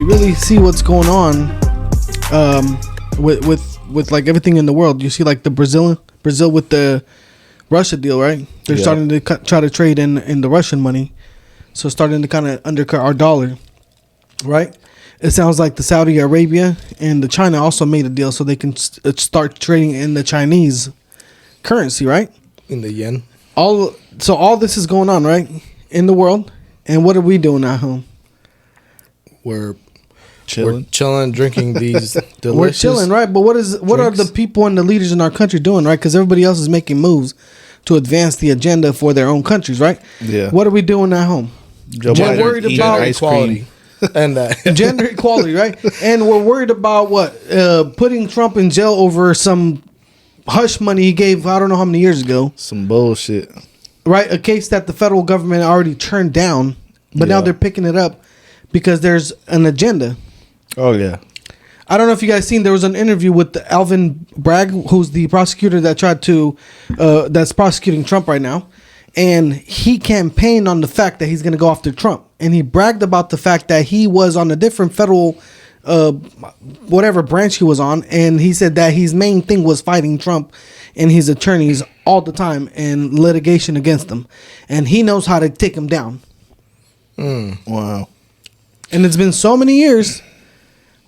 You really see what's going on with like everything in the world. You see like the Brazil with the Russia deal, right? They're starting to try to trade in the Russian money, so starting to kind of undercut our dollar, right? It sounds like the Saudi Arabia and the China also made a deal so they can start trading in the Chinese currency, right? In the yen. All this is going on, right, in the world, and what are we doing at home? We're chilling, drinking these delicious. We're chilling, right? But what are the people and the leaders in our country doing, right? Because everybody else is making moves to advance the agenda for their own countries, right? Yeah. What are we doing at home? Joe We're Biden worried eating about ice equality and gender equality, right? And we're worried about what? Putting Trump in jail over some hush money he gave, I don't know how many years ago. Some bullshit. Right? A case that the federal government already turned down, but now they're picking it up because there's an agenda. Oh, yeah. I don't know if you guys seen, there was an interview with Alvin Bragg, who's the prosecutor that that's prosecuting Trump right now. And he campaigned on the fact that he's going to go after Trump. And he bragged about the fact that he was on a different federal, whatever branch he was on. And he said that his main thing was fighting Trump and his attorneys all the time and litigation against them. And he knows how to take him down. Wow. And it's been so many years.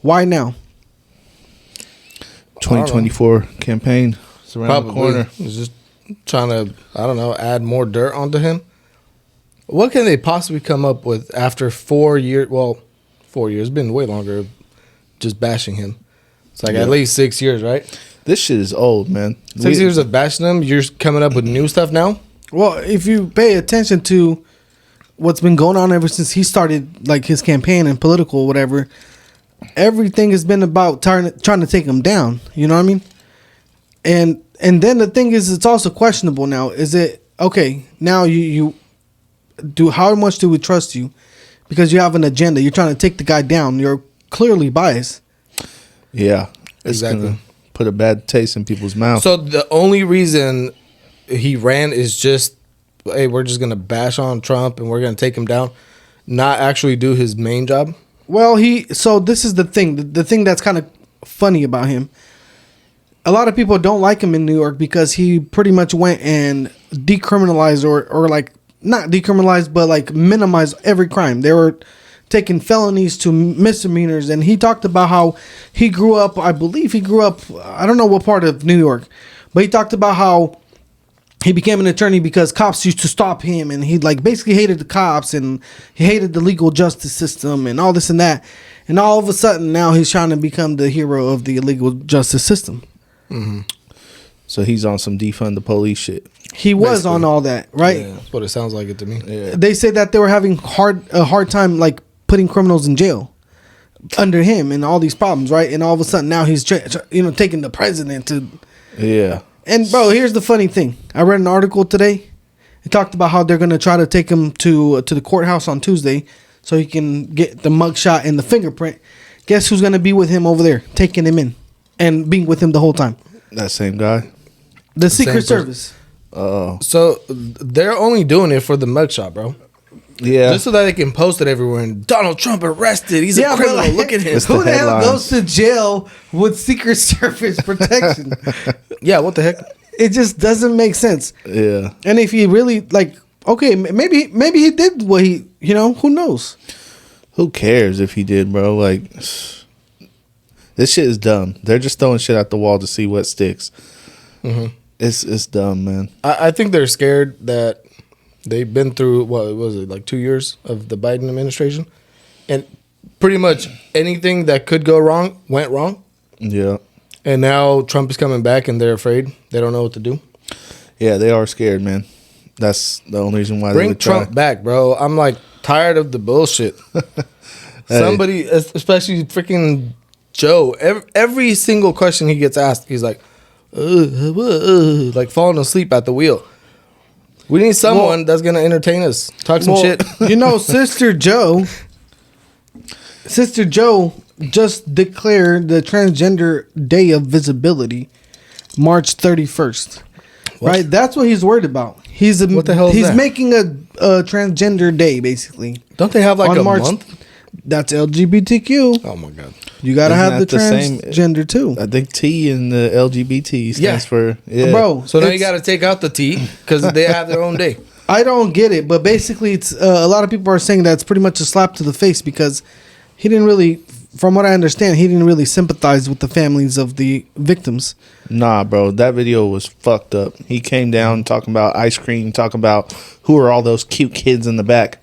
Why now? 2024 campaign. It's around the corner. It's just trying to, I don't know, add more dirt onto him. What can they possibly come up with after 4 years? Well, 4 years, it's been way longer, just bashing him. It's like at least 6 years, right? This shit is old, man. 6 years of bashing him, you're coming up with new stuff now? Well, if you pay attention to what's been going on ever since he started like his campaign and political whatever, everything has been about trying to take him down. You know what I mean? And then the thing is, it's also questionable now. Is it okay? Now you do, how much do we trust you? Because you have an agenda. You're trying to take the guy down. You're clearly biased. Yeah, it's Exactly. gonna put a bad taste in people's mouth. So the only reason he ran is just, hey, we're just going to bash on Trump and we're going to take him down, not actually do his main job? Well, so this is the thing. The thing that's kind of funny about him. A lot of people don't like him in New York because he pretty much went and decriminalized or like not decriminalized, but like minimized every crime. They were taking felonies to misdemeanors. And he talked about how he grew up, I don't know what part of New York, but he talked about how he became an attorney because cops used to stop him, and he like basically hated the cops and he hated the legal justice system and all this and that. And all of a sudden now he's trying to become the hero of the legal justice system. Mm-hmm. So he's on some defund the police shit. He was on all that, right? Yeah, that's what it sounds like it to me. Yeah. They said that they were having a hard time like putting criminals in jail under him and all these problems, right? And all of a sudden now he's taking the president to. Yeah. And bro, here's the funny thing. I read an article today. It talked about how they're gonna try to take him to the courthouse on Tuesday so he can get the mugshot and the fingerprint. Guess who's gonna be with him over there, taking him in and being with him the whole time? That same guy. The Secret Service. Oh. So they're only doing it for the mugshot, bro. Yeah. Just so that they can post it everywhere and Donald Trump arrested. He's a criminal. Like, look at him. It's Who the hell headlines. goes to jail with Secret Service protection? Yeah, what the heck? It just doesn't make sense. Yeah. And if he really like, okay, maybe he did what he, who knows? Who cares if he did, bro? Like, this shit is dumb. They're just throwing shit at the wall to see what sticks. Mm-hmm. It's dumb, man. I think they're scared that they've been through, what was it, like 2 years of the Biden administration? And pretty much anything that could go wrong went wrong. Yeah. And now Trump is coming back and they're afraid. They don't know what to do. Yeah, they are scared, man. That's the only reason why they Bring would try. Trump back, bro. I'm like tired of the bullshit. Hey. Somebody, especially freaking Joe, every single question he gets asked, he's like falling asleep at the wheel. We need someone that's going to entertain us. Talk some shit. Sister Joe just declared the Transgender Day of Visibility, March 31st. What? Right? That's what he's worried about. What the hell is he's that? making a transgender day, basically. Don't they have like On a March- month? That's LGBTQ. Oh my god. You gotta Isn't have the that the same- transgender too, I think T in the LGBT stands for bro. So now you it's- got to take out the T because they have their own day. I don't get it, but basically, it's a lot of people are saying that it's pretty much a slap to the face because he didn't really, from what I understand, he didn't really sympathize with the families of the victims. Nah, bro, that video was fucked up. He came down talking about ice cream, talking about who are all those cute kids in the back.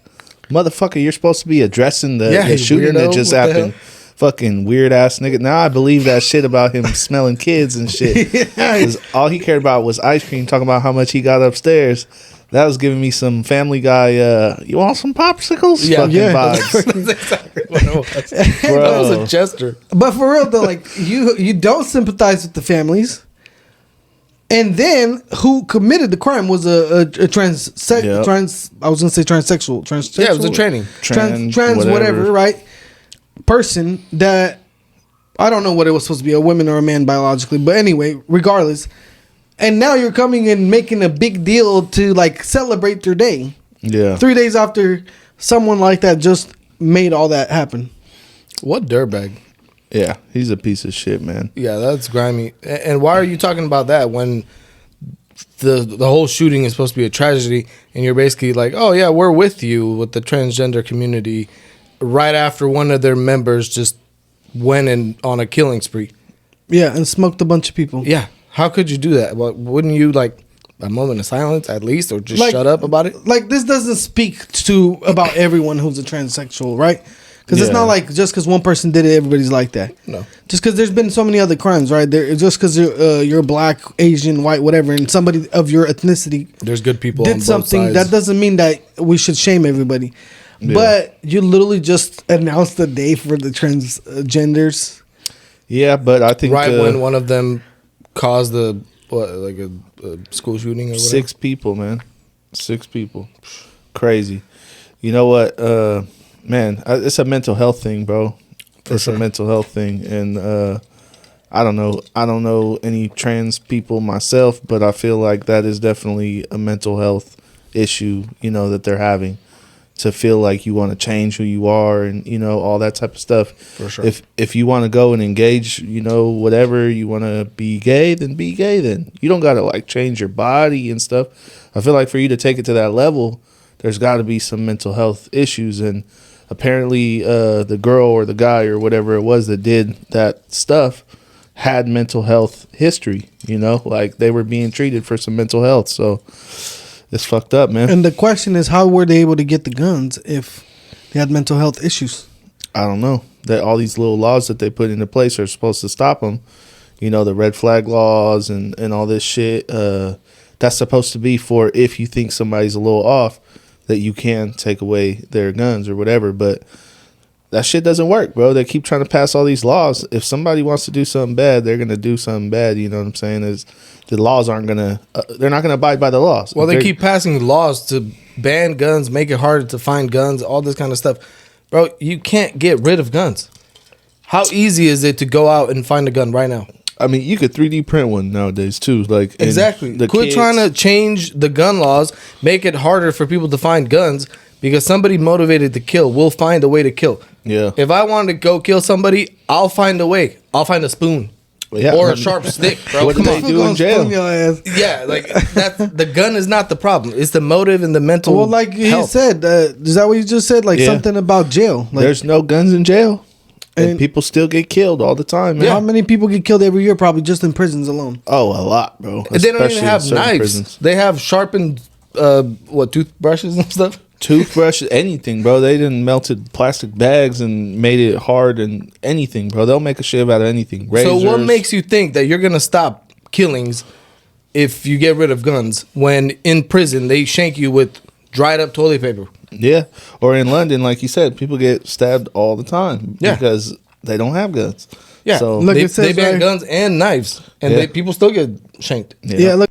Motherfucker, you're supposed to be addressing the Yeah, shooting weirdo. that just What the happened. Fucking weird ass nigga. Now I believe that shit about him smelling kids and shit. 'Cause all he cared about was ice cream, talking about how much he got upstairs. That was giving me some Family Guy, you want some popsicles? Yeah. Fucking Yeah. vibes. That's exactly what it was. Bro. That was a Chester. But for real though, like you don't sympathize with the families, and then who committed the crime was a trans Yep. trans. I was gonna say transsexual. Transsexual. Yeah, it was a training. Trans whatever, right? Person that I don't know what it was supposed to be, a woman or a man biologically, but anyway, regardless. And now you're coming and making a big deal to like celebrate your day. Yeah. 3 days after someone like that just made all that happen. What dirtbag? Yeah, he's a piece of shit, man. Yeah, that's grimy. And why are you talking about that when the whole shooting is supposed to be a tragedy and you're basically like, oh yeah, we're with you with the transgender community right after one of their members just went in on a killing spree? Yeah, and smoked a bunch of people. Yeah. How could you do that? Well, wouldn't you like a moment of silence at least, or just Like- shut up about it? Like this doesn't speak to about everyone who's a transsexual, right? Because it's Yeah. not like just because one person did it, everybody's like that. No. Just because there's been so many other crimes, right? There, just because you're black, Asian, white, whatever, and somebody of your ethnicity There's good people on did both something, sides. that doesn't mean that we should shame everybody. Yeah. But you literally just announced the day for the transgenders. Yeah, but I think right when one of them caused a school shooting or whatever. 6 people, man. 6 people. Crazy. You know what? Man, it's a mental health thing, bro. It's sure. a mental health thing. And I don't know any trans people myself, but I feel like that is definitely a mental health issue, that they're having. To feel like you want to change who you are and, all that type of stuff. For sure. If you want to go and engage, whatever, you want to be gay, then be gay then. You don't got to, like, change your body and stuff. I feel like for you to take it to that level, there's got to be some mental health issues. And apparently the girl or the guy or whatever it was that did that stuff had mental health history, like they were being treated for some mental health. So it's fucked up, man. And the question is, how were they able to get the guns if they had mental health issues? I don't know. That all these little laws that they put into place are supposed to stop them. The red flag laws and all this shit. That's supposed to be for if you think somebody's a little off, that you can take away their guns or whatever. But that shit doesn't work, bro. They keep trying to pass all these laws. If somebody wants to do something bad, they're going to do something bad. You know what I'm saying? The laws aren't going to, they're not going to abide by the laws. Well, they They're- keep passing laws to ban guns, make it harder to find guns, all this kind of stuff. Bro, you can't get rid of guns. How easy is it to go out and find a gun right now? I mean, you could 3D print one nowadays too. Like and Exactly. the Quit kids- trying to change the gun laws, make it harder for people to find guns, because somebody motivated to kill will find a way to kill. Yeah. If I wanted to go kill somebody, I'll find a way. I'll find a spoon. Yeah. Or a sharp stick, bro. What Come do they on. do in jail? Spoon your ass. Yeah, like that's the gun is not the problem. It's the motive and the mental. Well, like he health. said, is that what you just said? Like Yeah. something about jail. Like, There's no guns in jail, and And- people still get killed all the time, man. how many people get killed every year? Probably just in prisons alone. Oh, a lot, bro. And they don't Especially even in have certain knives. prisons. They have sharpened toothbrushes and stuff. Toothbrushes, anything, bro. They didn't melted plastic bags and made it hard and anything, bro. They'll make a shit out of anything. Razors. So what makes you think that you're gonna stop killings if you get rid of guns when in prison they shank you with dried up toilet paper? Yeah, or in London, like you said, people get stabbed all the time Yeah. because they don't have guns. Yeah, So Look, they, it says they ban right- guns and knives, and Yeah. people still get shanked. Yeah, look.